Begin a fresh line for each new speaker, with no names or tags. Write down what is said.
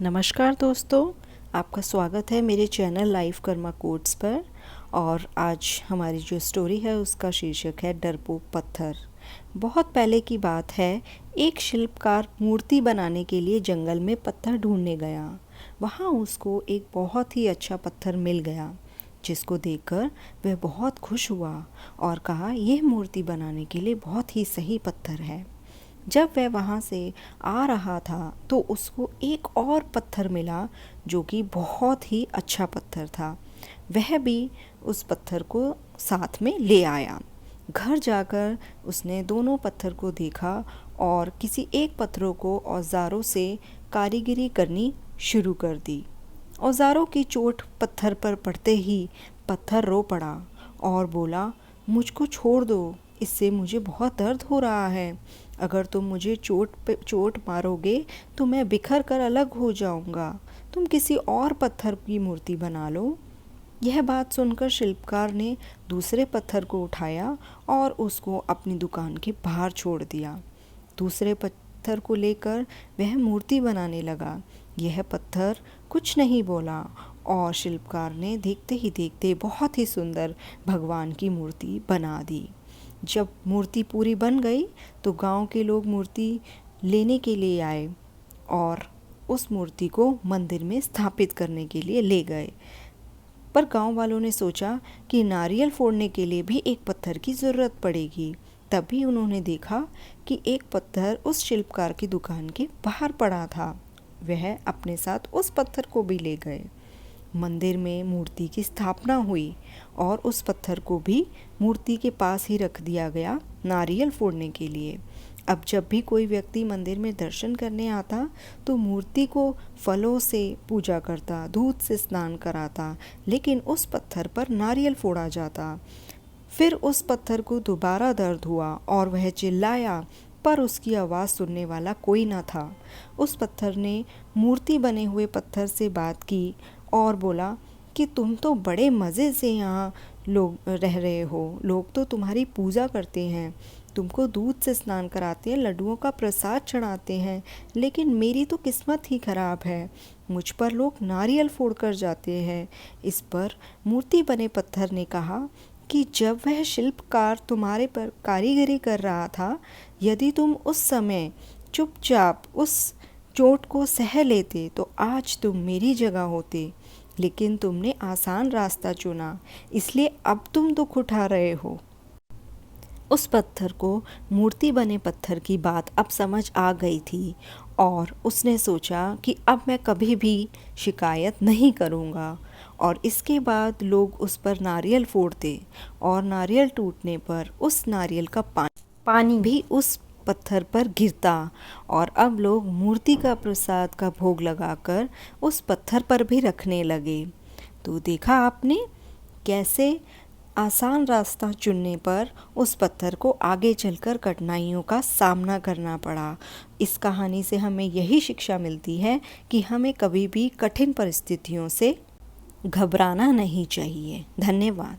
नमस्कार दोस्तों, आपका स्वागत है मेरे चैनल लाइफ कर्मा कोट्स पर। और आज हमारी जो स्टोरी है उसका शीर्षक है डरपोक पत्थर। बहुत पहले की बात है, एक शिल्पकार मूर्ति बनाने के लिए जंगल में पत्थर ढूंढने गया। वहाँ उसको एक बहुत ही अच्छा पत्थर मिल गया, जिसको देखकर वह बहुत खुश हुआ और कहा, यह मूर्ति बनाने के लिए बहुत ही सही पत्थर है। जब वह वहाँ से आ रहा था तो उसको एक और पत्थर मिला जो कि बहुत ही अच्छा पत्थर था। वह भी उस पत्थर को साथ में ले आया। घर जाकर उसने दोनों पत्थर को देखा और किसी एक पत्थरों को औजारों से कारीगरी करनी शुरू कर दी। औजारों की चोट पत्थर पर पड़ते ही पत्थर रो पड़ा और बोला, मुझको छोड़ दो, इससे मुझे बहुत दर्द हो रहा है। अगर तुम मुझे चोट पे चोट मारोगे तो मैं बिखर कर अलग हो जाऊंगा। तुम किसी और पत्थर की मूर्ति बना लो। यह बात सुनकर शिल्पकार ने दूसरे पत्थर को उठाया और उसको अपनी दुकान के बाहर छोड़ दिया। दूसरे पत्थर को लेकर वह मूर्ति बनाने लगा। यह पत्थर कुछ नहीं बोला और शिल्पकार ने देखते ही देखते बहुत ही सुंदर भगवान की मूर्ति बना दी। जब मूर्ति पूरी बन गई तो गांव के लोग मूर्ति लेने के लिए आए और उस मूर्ति को मंदिर में स्थापित करने के लिए ले गए। पर गांव वालों ने सोचा कि नारियल फोड़ने के लिए भी एक पत्थर की ज़रूरत पड़ेगी। तभी उन्होंने देखा कि एक पत्थर उस शिल्पकार की दुकान के बाहर पड़ा था। वह अपने साथ उस पत्थर को भी ले गए। मंदिर में मूर्ति की स्थापना हुई और उस पत्थर को भी मूर्ति के पास ही रख दिया गया नारियल फोड़ने के लिए। अब जब भी कोई व्यक्ति मंदिर में दर्शन करने आता तो मूर्ति को फलों से पूजा करता, दूध से स्नान कराता, लेकिन उस पत्थर पर नारियल फोड़ा जाता। फिर उस पत्थर को दोबारा दर्द हुआ और वह चिल्लाया, पर उसकी आवाज़ सुनने वाला कोई न था। उस पत्थर ने मूर्ति बने हुए पत्थर से बात की और बोला कि तुम तो बड़े मज़े से यहाँ लोग रह रहे हो, लोग तो तुम्हारी पूजा करते हैं, तुमको दूध से स्नान कराते हैं, लड्डुओं का प्रसाद चढ़ाते हैं, लेकिन मेरी तो किस्मत ही खराब है, मुझ पर लोग नारियल फोड़ कर जाते हैं। इस पर मूर्ति बने पत्थर ने कहा कि जब वह शिल्पकार तुम्हारे पर कारीगरी कर रहा था, यदि तुम उस समय चुपचाप उस चोट को सह लेते तो आज तुम मेरी जगह होते, लेकिन तुमने आसान रास्ता चुना, इसलिए अब तुम दुख उठा रहे हो। उस पत्थर को मूर्ति बने पत्थर की बात अब समझ आ गई थी और उसने सोचा कि अब मैं कभी भी शिकायत नहीं करूँगा। और इसके बाद लोग उस पर नारियल फोड़ते और नारियल टूटने पर उस नारियल का पानी भी उस पत्थर पर गिरता और अब लोग मूर्ति का प्रसाद का भोग लगाकर उस पत्थर पर भी रखने लगे। तो देखा आपने कैसे आसान रास्ता चुनने पर उस पत्थर को आगे चलकर कठिनाइयों का सामना करना पड़ा। इस कहानी से हमें यही शिक्षा मिलती है कि हमें कभी भी कठिन परिस्थितियों से घबराना नहीं चाहिए। धन्यवाद।